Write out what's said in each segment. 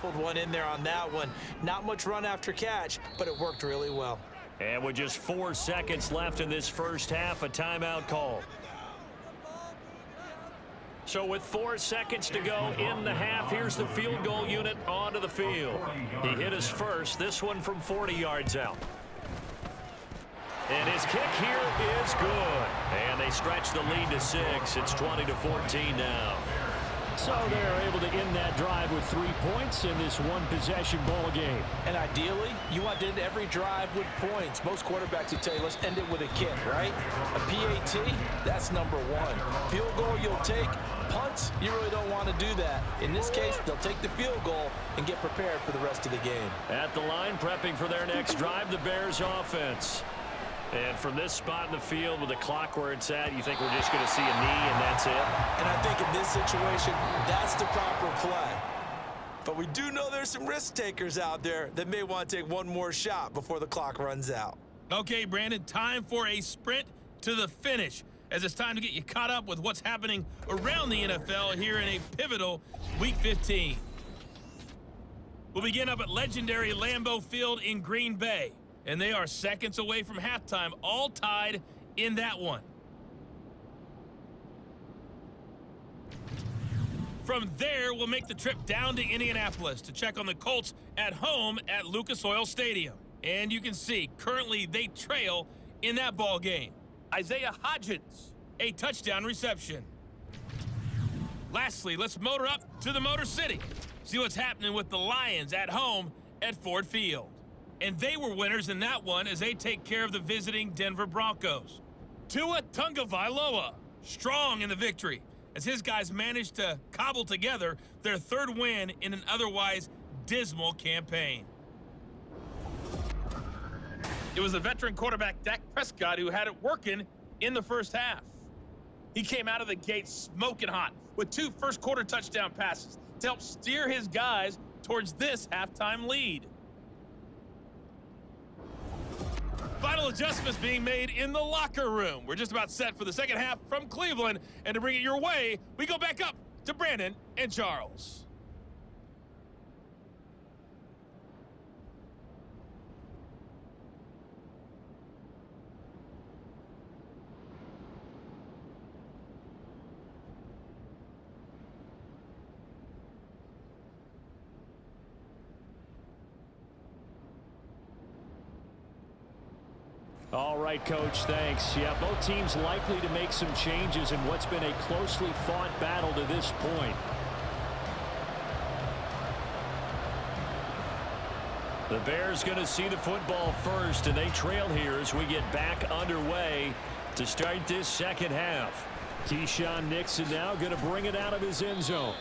pummeled one in there on that one. Not much run after catch, but it worked really well. And with just 4 seconds left in this first half, a timeout call. So with 4 seconds to go in the half, here's the field goal unit onto the field. He hit his first, this one from 40 yards out. And his kick here is good. And they stretch the lead to 6. It's 20-14 now. So they're able to end that drive with 3 points in this one-possession ball game. And ideally, you want to end every drive with points. Most quarterbacks will tell you, let's end it with a kick, right? A PAT, that's number one. Field goal you'll take. Punts, you really don't want to do that. In this case, they'll take the field goal and get prepared for the rest of the game. At the line, prepping for their next drive, the Bears offense. And from this spot in the field with the clock where it's at, you think we're just going to see a knee and that's it? And I think in this situation, that's the proper play. But we do know there's some risk takers out there that may want to take one more shot before the clock runs out. Okay, Brandon, time for a sprint to the finish, as it's time to get you caught up with what's happening around the NFL here in a pivotal Week 15. We'll begin up at legendary Lambeau Field in Green Bay. And they are seconds away from halftime, all tied in that one. From there, we'll make the trip down to Indianapolis to check on the Colts at home at Lucas Oil Stadium. And you can see, currently they trail in that ball game. Isaiah Hodgins, a touchdown reception. Lastly, let's motor up to the Motor City. See what's happening with the Lions at home at Ford Field. And they were winners in that one as they take care of the visiting Denver Broncos. Tua Tagovailoa, strong in the victory, as his guys managed to cobble together their third win in an otherwise dismal campaign. It was the veteran quarterback Dak Prescott who had it working in the first half. He came out of the gate smoking hot with 2 first-quarter touchdown passes to help steer his guys towards this halftime lead. Final adjustments being made in the locker room. We're just about set for the second half from Cleveland. And to bring it your way, we go back up to Brandon and Charles. All right, Coach, thanks. Yeah, both teams likely to make some changes in what's been a closely fought battle to this point. The Bears going to see the football first, and they trail here as we get back underway to start this second half. Keyshawn Nixon now going to bring it out of his end zone.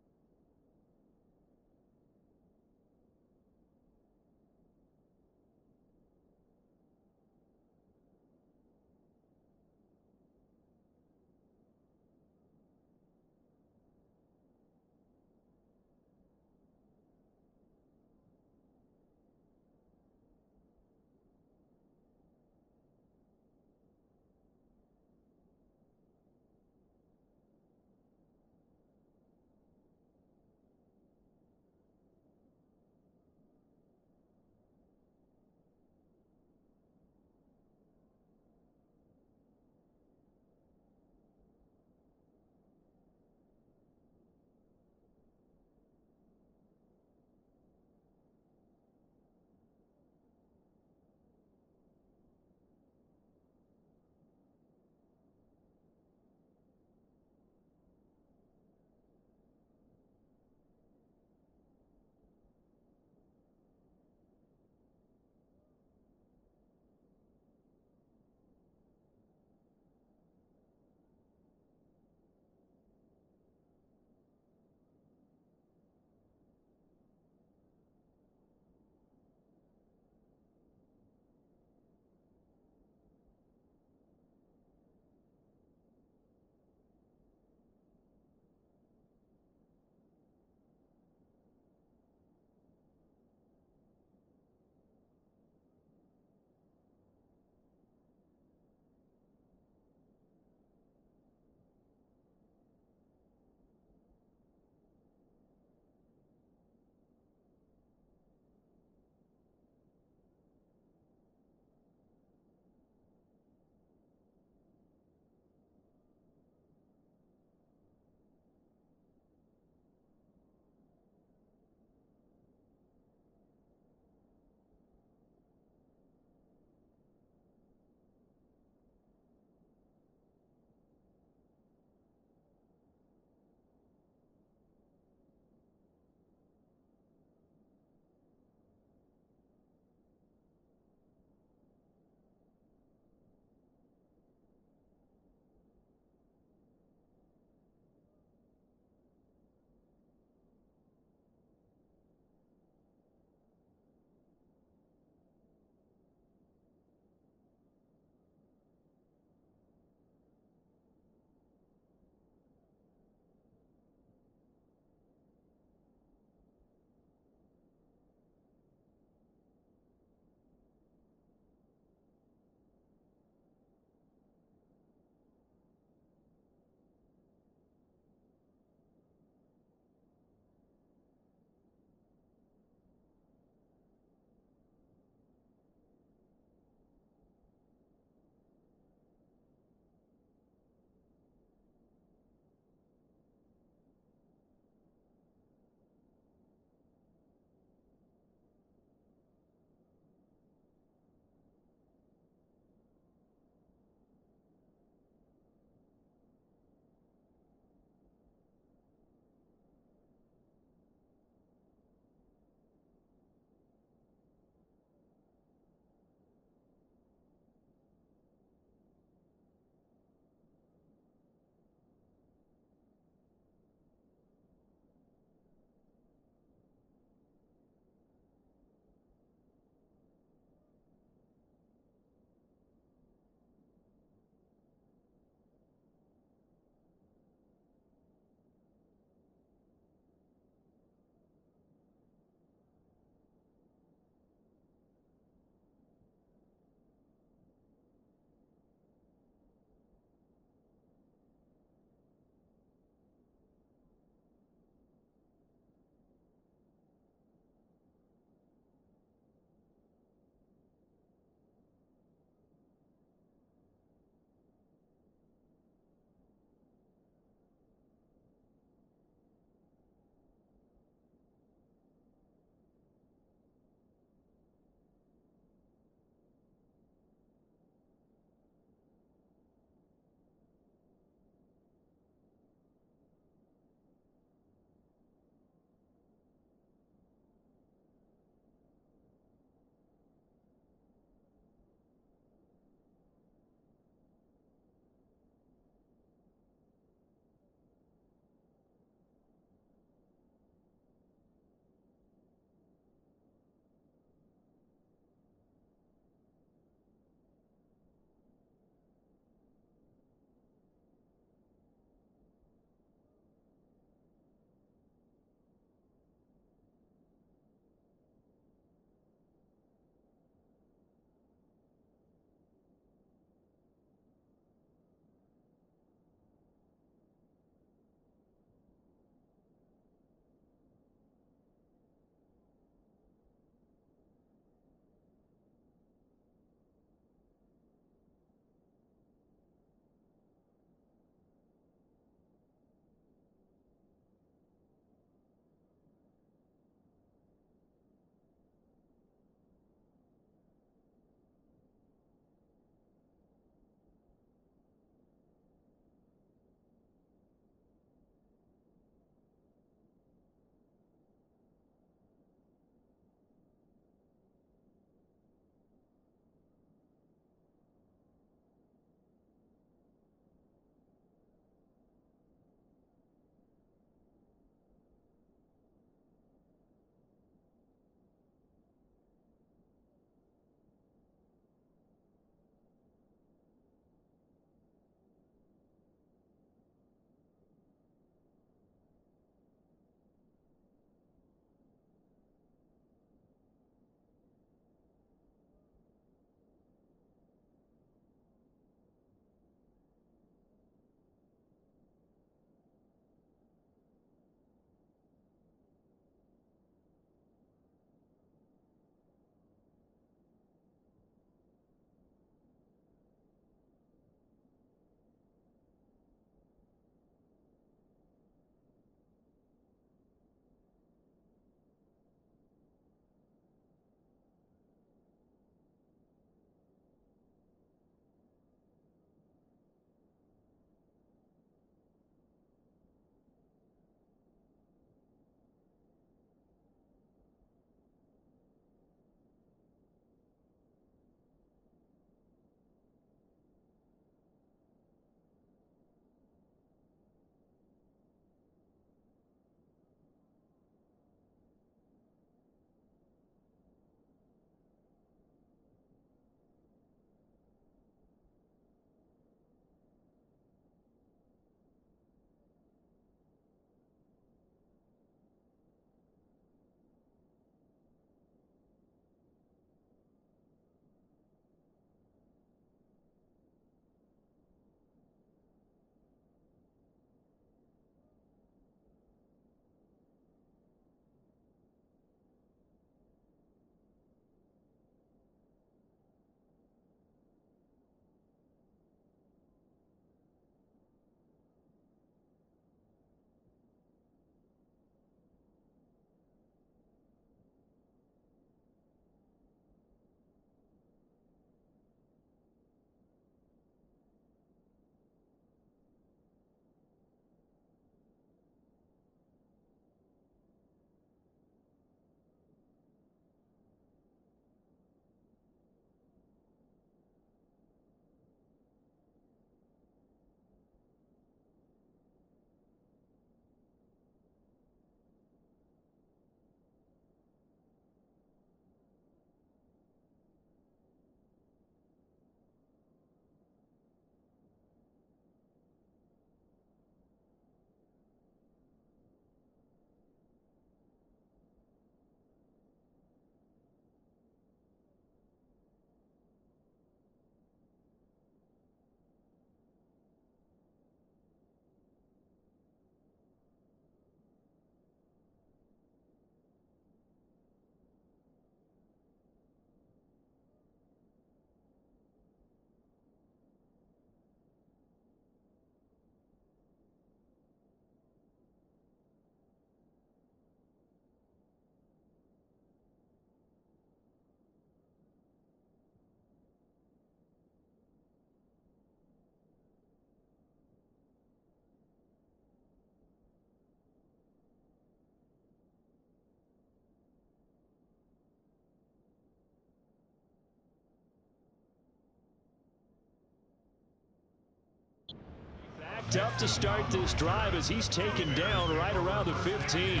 picked up to start this drive as he's taken down right around the 15.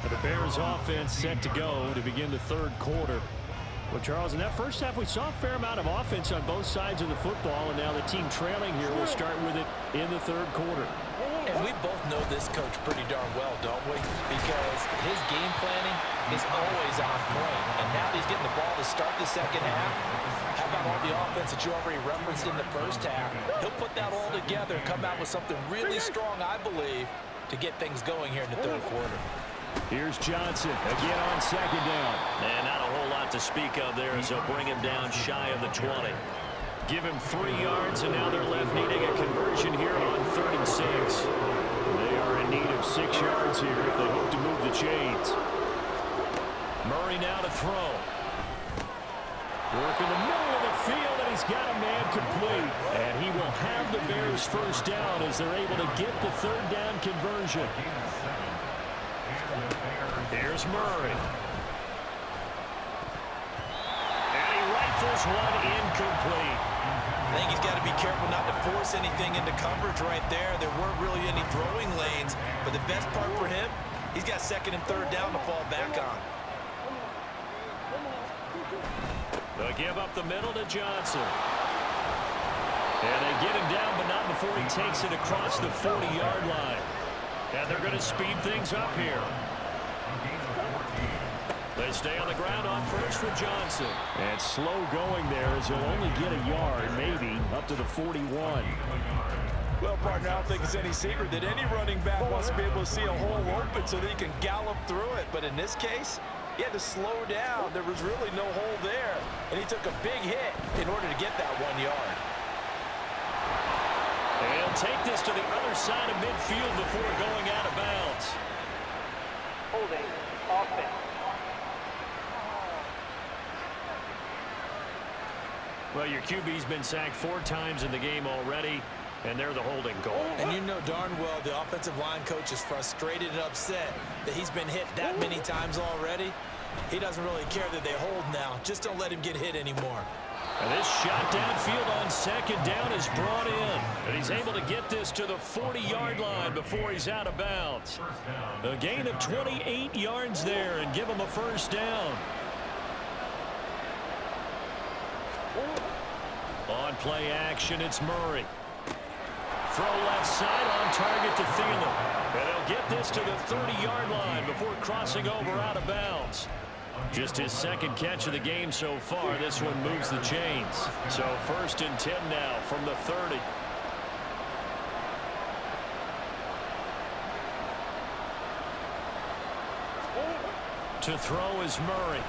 The Bears offense set to go to begin the third quarter. Well, Charles, in that first half, we saw a fair amount of offense on both sides of the football, and now the team trailing here will start with it in the third quarter. And we both know this coach pretty darn well, don't we? Because his game planning is always on point. And now he's getting the ball to start the second half. How about all the offense that you already referenced in the first half? He'll put that all together and come out with something really strong, I believe, to get things going here in the third quarter. Here's Johnson again on second down. And not a whole lot to speak of there as they'll bring him down shy of the 20. Give him 3 yards, and now they're left needing a conversion here on 3rd and 6. They are in need of 6 yards here if they hope to move the chains. Murray now to throw. Work in the middle of the field, and he's got a man complete. And he will have the Bears first down as they're able to get the 3rd down conversion. Here's Murray. And he rifles one incomplete. I think he's got to be careful not to force anything into coverage right there. There weren't really any throwing lanes. But the best part for him, he's got 2nd and 3rd down to fall back on. They'll give up the middle to Johnson. And they get him down, but not before he takes it across the 40-yard line. And they're going to speed things up here. They stay on the ground on first with Johnson. And slow going there as he'll only get a yard, maybe, up to the 41. Well, partner, I don't think it's any secret that any running back wants to be able to see a hole open so that he can gallop through it. But in this case, he had to slow down. There was really no hole there. And he took a big hit in order to get that 1 yard. And he'll take this to the other side of midfield before going out of bounds. Holding offense. Well, your QB's been sacked 4 times in the game already, and they're the holding goal. And you know darn well the offensive line coach is frustrated and upset that he's been hit that many times already. He doesn't really care that they hold now. Just don't let him get hit anymore. And this shot downfield on 2nd down is brought in. And he's able to get this to the 40-yard line before he's out of bounds. A gain of 28 yards there and give him a first down. On play action, it's Murray. Throw left side on target to Thielen. And he'll get this to the 30-yard line before crossing over out of bounds. Just his 2nd catch of the game so far. This one moves the chains. So 1st and 10 now from the 30. To throw is Murray.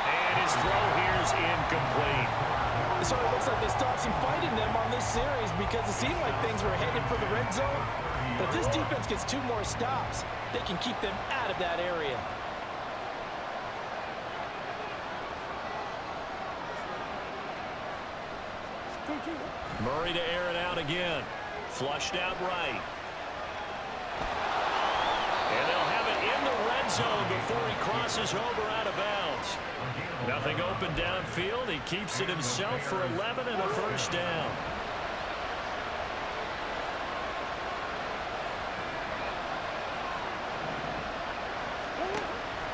And his throw here is incomplete. It sort of looks like they stopped some fight in them on this series because it seemed like things were headed for the red zone. But if this defense gets 2 more stops, they can keep them out of that area. Murray to air it out again. Flushed out right. And they'll have it in the red zone before he crosses over out of bounds. Nothing open downfield. He keeps it himself for 11 and a first down.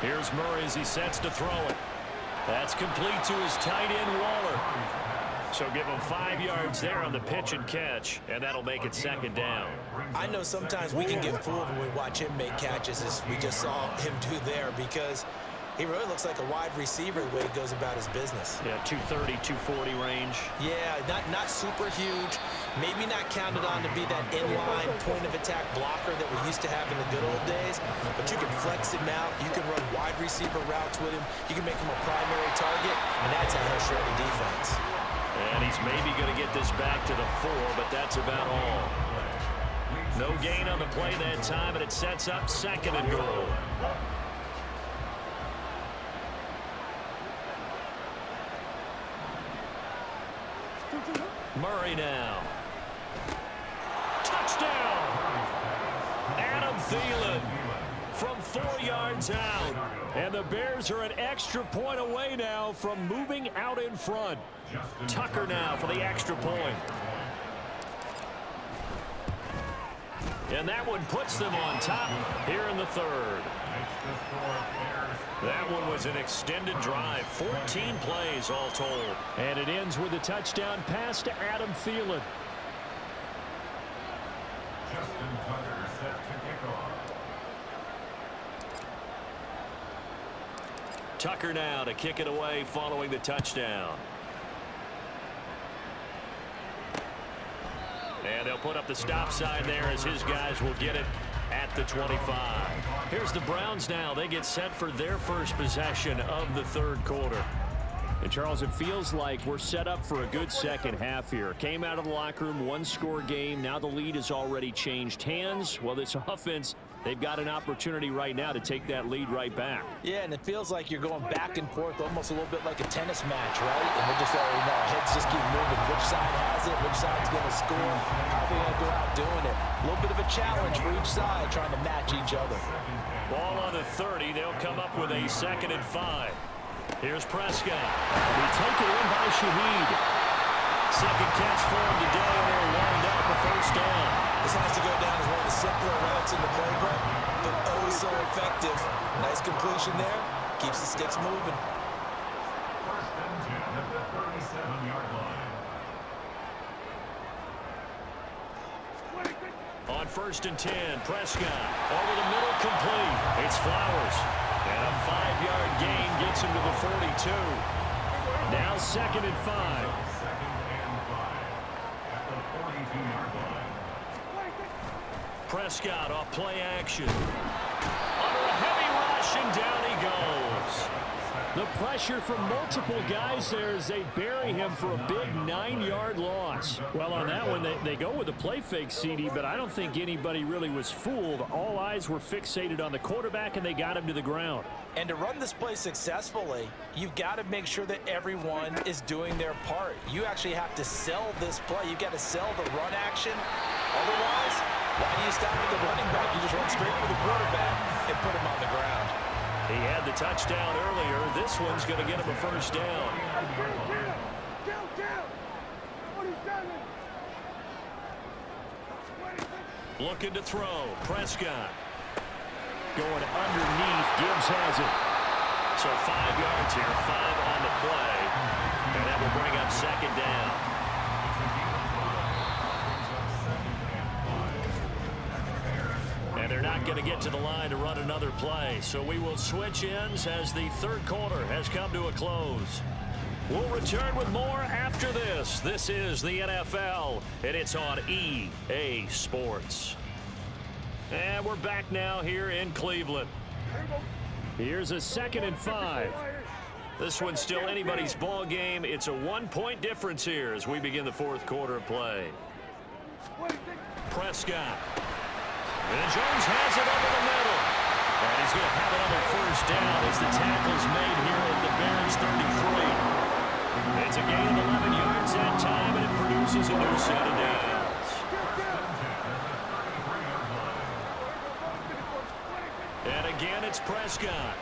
Here's Murray as he sets to throw it. That's complete to his tight end, Waller. So give him 5 yards there on the pitch and catch, and that'll make it 2nd down. I know sometimes we can get fooled when we watch him make catches, as we just saw him do there, because he really looks like a wide receiver the way he goes about his business. Yeah, 230, 240 range. Yeah, not super huge. Maybe not counted on to be that inline point-of-attack blocker that we used to have in the good old days. But you can flex him out. You can run wide receiver routes with him. You can make him a primary target, and that's how he'll shred a defense. And he's maybe going to get this back to the 4, but that's about all. No gain on the play that time, and it sets up 2nd and goal. Murray now. Touchdown! Adam Thielen from 4 yards out. And the Bears are an extra point away now from moving out in front. Tucker now for the extra point. And that one puts them on top here in the third. That one was an extended drive, 14 plays all told. And it ends with a touchdown pass to Adam Thielen. Tucker now to kick it away following the touchdown. And they'll put up the stop sign there as his guys will get it at the 25. Here's the Browns now. They get set for their first possession of the third quarter. And Charles, it feels like we're set up for a good second half here. Came out of the locker room, one-score game. Now the lead has already changed hands. Well, this offense, they've got an opportunity right now to take that lead right back. Yeah, and it feels like you're going back and forth almost a little bit like a tennis match, right? And we're just already know heads just keep moving. Which side has it? Which side's going to score? How are they going to go out doing it? A little bit of a challenge for each side trying to match each other. Ball on the 30. They'll come up with a 2nd and 5. Here's Prescott. We take it in by Shaheed. Second catch for him today, and they'll wind up a first down. This has to go down as one of the simpler routes in the playbook, but oh so effective. Nice completion there. Keeps the sticks moving. On 1st and 10, Prescott over the middle, complete. It's Flowers. And a 5-yard gain gets him to the 42. Now 2nd and 5. Prescott off play action. Under a heavy rush, and down he goes. The pressure from multiple guys there as they bury him for a big 9-yard loss. Well, on that one, they go with a play fake, CD, but I don't think anybody really was fooled. All eyes were fixated on the quarterback, and they got him to the ground. And to run this play successfully, you've got to make sure that everyone is doing their part. You actually have to sell this play. You've got to sell the run action. Otherwise, why do you stop with the running back? You just run straight for the quarterback and put him on the ground. He had the touchdown earlier. This one's going to get him a first down. Looking to throw. Prescott. Going underneath. Gibbs has it. So 5 yards here, 5 on the play. And that will bring up 2nd down. And they're not going to get to the line to run another play. So we will switch ends as the third quarter has come to a close. We'll return with more after this. This is the NFL, and it's on EA Sports. And we're back now here in Cleveland. Here's a 2nd and 5. This one's still anybody's ball game. It's a 1-point difference here as we begin the fourth quarter of play. Prescott. And Jones has it over the middle. And he's going to have another first down as the tackle's made here at the Bears 33. It's a gain of 11 yards that time, and it produces a new set of downs. And again, it's Prescott.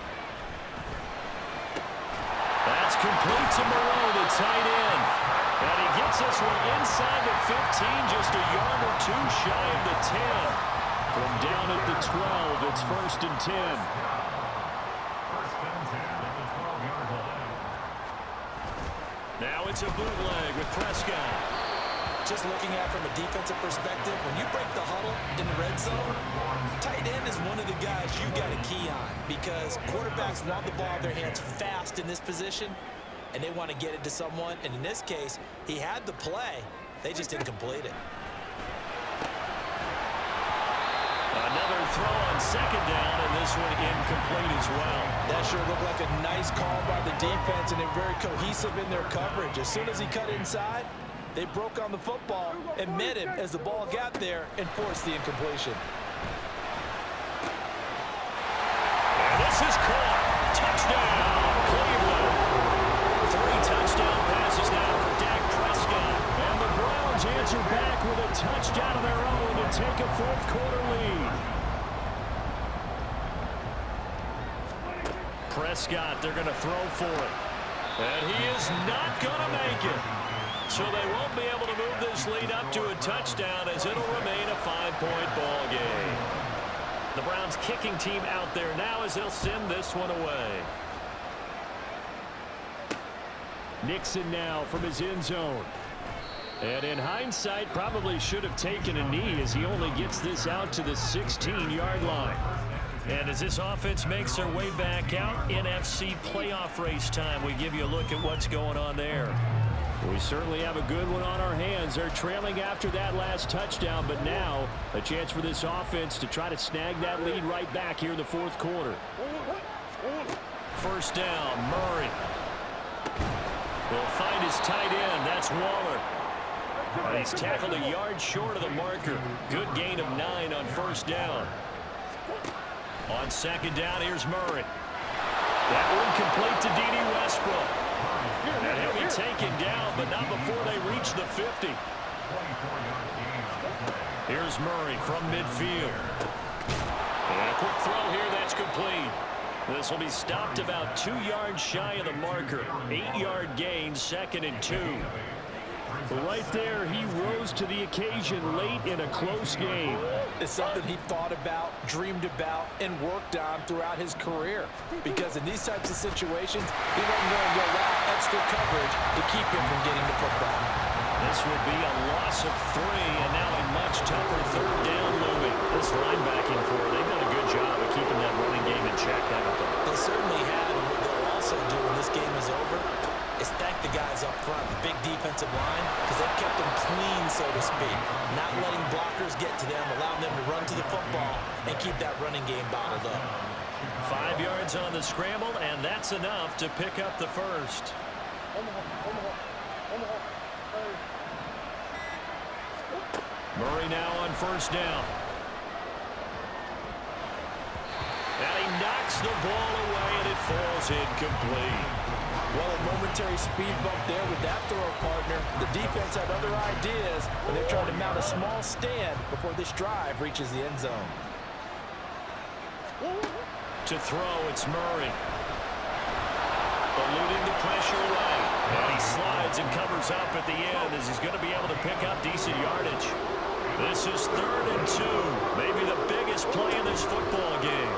That's complete to Moreau, the tight end. And he gets this one inside the 15, just a yard or two shy of the 10. From down at the 12, it's 1st and 10. Now it's a bootleg with Prescott. Just looking at it from a defensive perspective, when you break the huddle in the red zone, tight end is one of the guys you got to key on because quarterbacks want the ball in their hands fast in this position, and they want to get it to someone. And in this case, he had the play. They just didn't complete it. Another throw on 2nd down, and this one incomplete as well. That sure looked like a nice call by the defense, and they're very cohesive in their coverage. As soon as he cut inside, they broke on the football and met him as the ball got there and forced the incompletion. And this is caught. Touchdown, Cleveland. 3 touchdown passes now for Dak Prescott. And the Browns answer back with a touchdown of their own to take a fourth quarter lead. Prescott, they're going to throw for it. And he is not going to make it. So they won't be able to move this lead up to a touchdown as it'll remain a 5-point ball game. The Browns kicking team out there now as they'll send this one away. Nixon now from his end zone. And in hindsight, probably should have taken a knee as he only gets this out to the 16-yard line. And as this offense makes their way back out, NFC playoff race time, we give you a look at what's going on there. We certainly have a good one on our hands. They're trailing after that last touchdown, but now a chance for this offense to try to snag that lead right back here in the fourth quarter. First down, Murray. He'll find his tight end. That's Waller. And he's tackled a yard short of the marker. Good gain of 9 on first down. On second down, here's Murray. That one complete to D.D. Westbrook. And he'll be taken down, but not before they reach the 50. Here's Murray from midfield. And a quick throw here, that's complete. This will be stopped about 2 yards shy of the marker. 8-yard gain, 2nd and 2. Right there, he rose to the occasion late in a close game. It's something he thought about, dreamed about, and worked on throughout his career. Because in these types of situations, he wasn't going to go out extra coverage to keep him from getting the football. This would be a loss of 3, and now a much tougher third down looming. This linebacking core, they've done a good job of keeping that running game in check, haven't they? They certainly have, and what they'll also do when this game is over is thank the guys up front, the big defensive line, because they've kept them clean, so to speak. Not letting blockers get to them, allowing them to run to the football and keep that running game bottled up. 5 yards on the scramble, and that's enough to pick up the first. Murray now on first down. And he knocks the ball away, and it falls incomplete. Well, a momentary speed bump there with that throw partner. The defense had other ideas, and they're trying to mount a small stand before this drive reaches the end zone. To throw, it's Murray. Eluding the pressure away. And he slides and covers up at the end as he's going to be able to pick up decent yardage. This is 3rd and 2. Maybe the biggest play in this football game.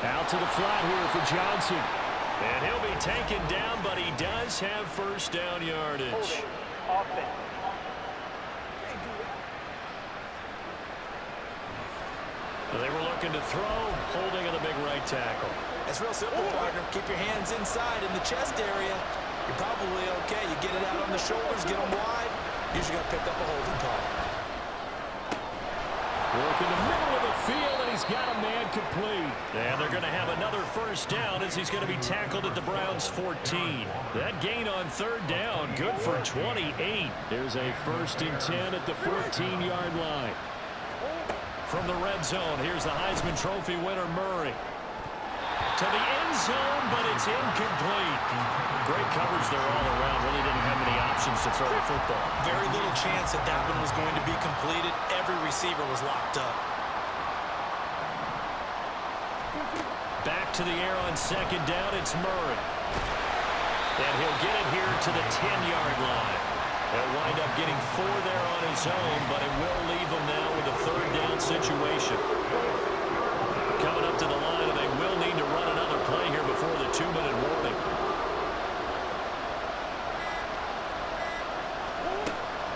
Out to the flat here for Johnson. And he'll be taken down, but he does have first down yardage. Holding. Offense. They were looking to throw, holding on the big right tackle. It's real simple, partner. Keep your hands inside in the chest area. You're probably okay. You get it out on the shoulders, get them wide. Usually got picked up a holding call. Work in the middle of the field, and he's got a man complete. And they're going to have another first down as he's going to be tackled at the Browns' 14. That gain on third down, good for 28. There's a 1st and 10 at the 14-yard line. From the red zone, here's the Heisman Trophy winner, Murray. To the end zone, but it's incomplete. Great coverage there all around. Really didn't have many options to throw the football. Very little chance that that one was going to be completed. Every receiver was locked up. Back to the air on second down, it's Murray. And he'll get it here to the 10-yard line. He'll wind up getting 4 there on his own, but it will leave him now with a third down situation. Coming up to the line, and they will need to run another play here before the 2-minute warning.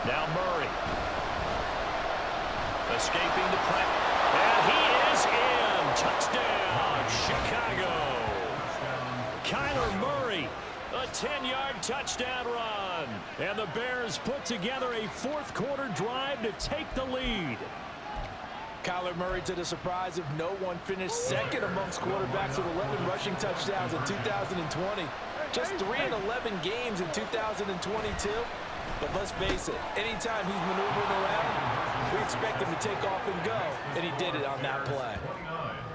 Now Murray. Escaping the press. And he is in. Touchdown, Chicago. Kyler Murray, a 10-yard touchdown run. And the Bears put together a fourth-quarter drive to take the lead. Kyler Murray, to the surprise of no one, finished second amongst quarterbacks with 11 rushing touchdowns in 2020. Just 3 in 11 games in 2022. But let's face it, anytime he's maneuvering around, we expect him to take off and go, and he did it on that play.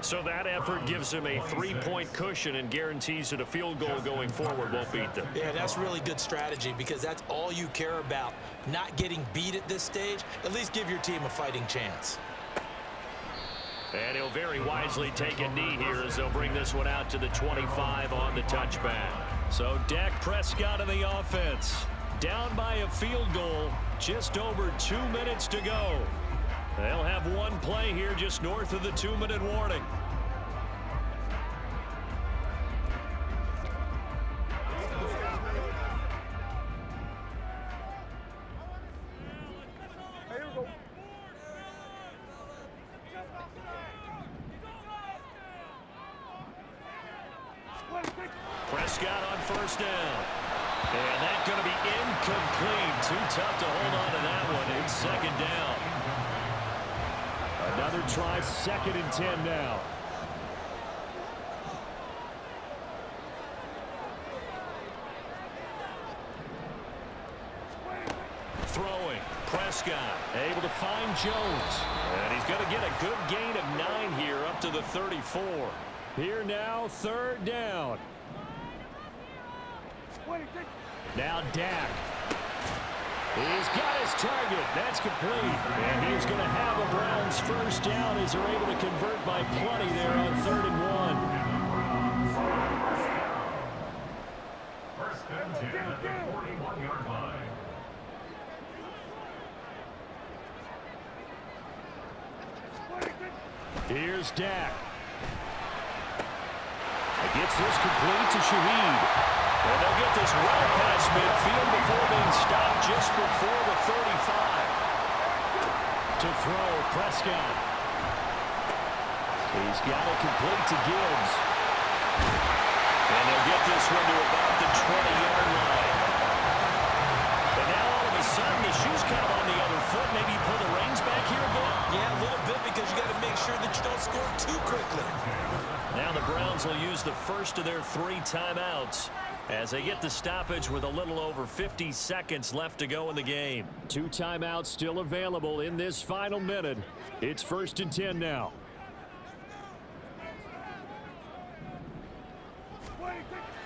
So that effort gives him a 3-point cushion and guarantees that a field goal going forward won't beat them. Yeah, that's really good strategy because that's all you care about, not getting beat at this stage. At least give your team a fighting chance. And he'll very wisely take a knee here as they'll bring this one out to the 25 on the touchback. So Dak Prescott in the offense. Down by a field goal. Just over 2 minutes to go. They'll have one play here just north of the 2-minute warning. Prescott on first down. And that's going to be incomplete. Too tough to hold on to that one. It's second down. Another try, 2nd and 10 now. Throwing. Prescott able to find Jones. And he's going to get a good gain of 9 here up to the 34. Here now, 3rd down. Now Dak. He's got his target. That's complete. And he's going to have a Browns first down as they're able to convert by plenty there on 3rd and 1. First and 10 at the 41-yard line. Here's Dak. Gets this complete to Shaheed. And they'll get this well past midfield before being stopped just before the 35. To throw, Prescott. He's got it complete to Gibbs. And they'll get this one to about the 20-yard line. But now all of a sudden the shoe's kind of on the other foot. Maybe you pull the reins back here a bit? Yeah, a little bit because you got to make sure that you don't score too quickly. Now the Browns will use the first of their 3 timeouts as they get the stoppage with a little over 50 seconds left to go in the game. 2 timeouts still available in this final minute. It's 1st and 10 now.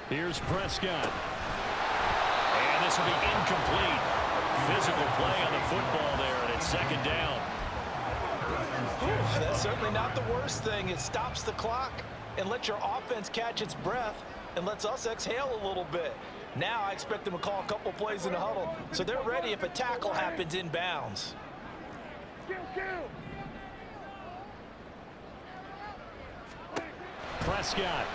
Here's Prescott. And this will be incomplete. Physical play on the football there, and it's 2nd down. That's certainly not the worst thing. It stops the clock and lets your offense catch its breath and lets us exhale a little bit. Now I expect them to call a couple plays in the huddle so they're ready if a tackle happens in bounds. Prescott.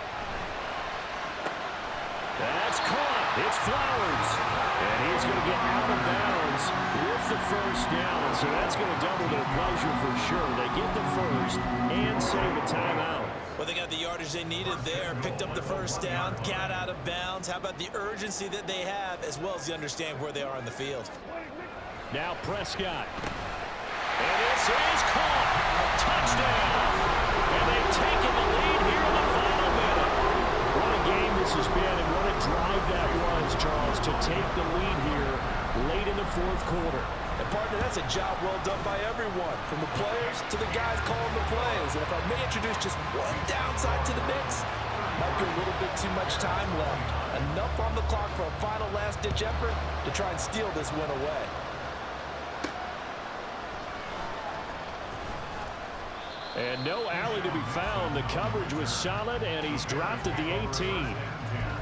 That's caught. It's Flowers. And he's going to get out of bounds with the first down. So that's going to double their pleasure for sure. They get the first and save a timeout. Well, they got the yardage they needed there. Picked up the first down, got out of bounds. How about the urgency that they have as well as the understand where they are on the field? Now Prescott. And this is caught. Touchdown. And they've taken the lead here in the final minute. What a game this has been and what a drive that was, Charles, to take the lead here late in the 4th quarter. And partner, that's a job well done by everyone, from the players to the guys calling the plays. And if I may introduce just one downside to the mix, might be a little bit too much time left. Enough on the clock for a final last-ditch effort to try and steal this win away. And no alley to be found. The coverage was solid, and he's dropped at the 18.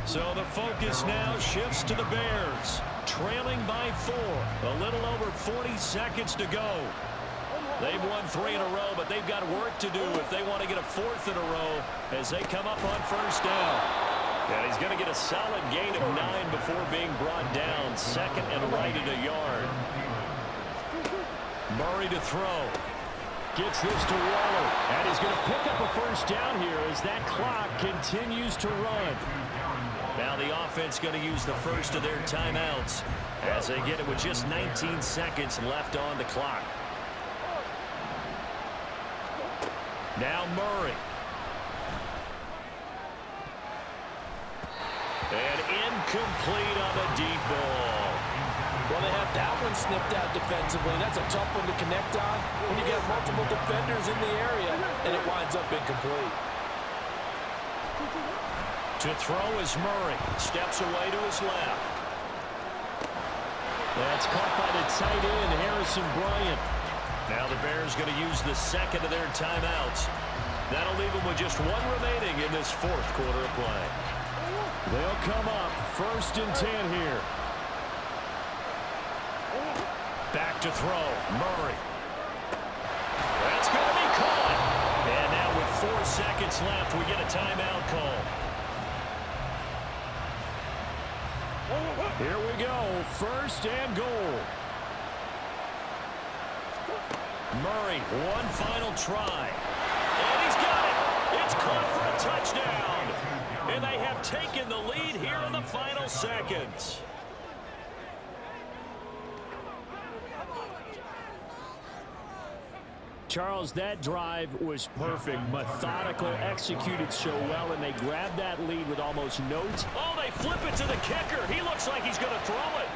So the focus now shifts to the Bears, trailing by 4. A little over 40 seconds to go. They've won 3 in a row, but they've got work to do if they want to get a 4th in a row as they come up on first down. And he's going to get a solid gain of 9 before being brought down. 2nd and right at a yard. Murray to throw. Gets this to Waller. And he's going to pick up a first down here as that clock continues to run. Now the offense going to use the first of their timeouts as they get it with just 19 seconds left on the clock. Now Murray. And incomplete on the deep ball. Well, they have that one snipped out defensively. That's a tough one to connect on when you got multiple defenders in the area, and it winds up incomplete. To throw is Murray. Steps away to his left. That's caught by the tight end, Harrison Bryant. Now the Bears going to use the 2nd of their timeouts. That'll leave them with just 1 remaining in this 4th quarter of play. They'll come up 1st and 10 here. Back to throw. Murray. That's going to be caught. And now with 4 seconds left, we get a timeout call. Here we go. 1st and goal. Murray, one final try. And he's got it. It's caught for a touchdown. And they have taken the lead here in the final seconds. Charles, that drive was perfect. Methodical, executed so well, and they grabbed that lead with almost no time. Oh, they flip it to the kicker. He looks like he's going to throw it.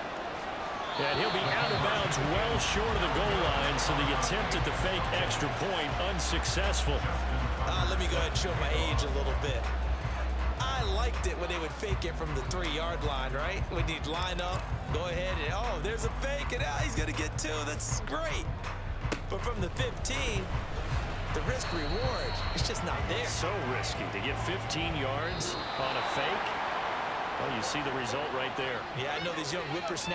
And he'll be out of bounds well short of the goal line, so the attempt at the fake extra point unsuccessful. Let me go ahead and show my age a little bit. I liked it when they would fake it from the 3-yard line, right? When you'd line up, go ahead, and oh, there's a fake, and he's going to get 2. That's great. But from the 15, the risk-reward, it's just not there. So risky to get 15 yards on a fake. Well, you see the result right there. Yeah, I know these young whippersnappers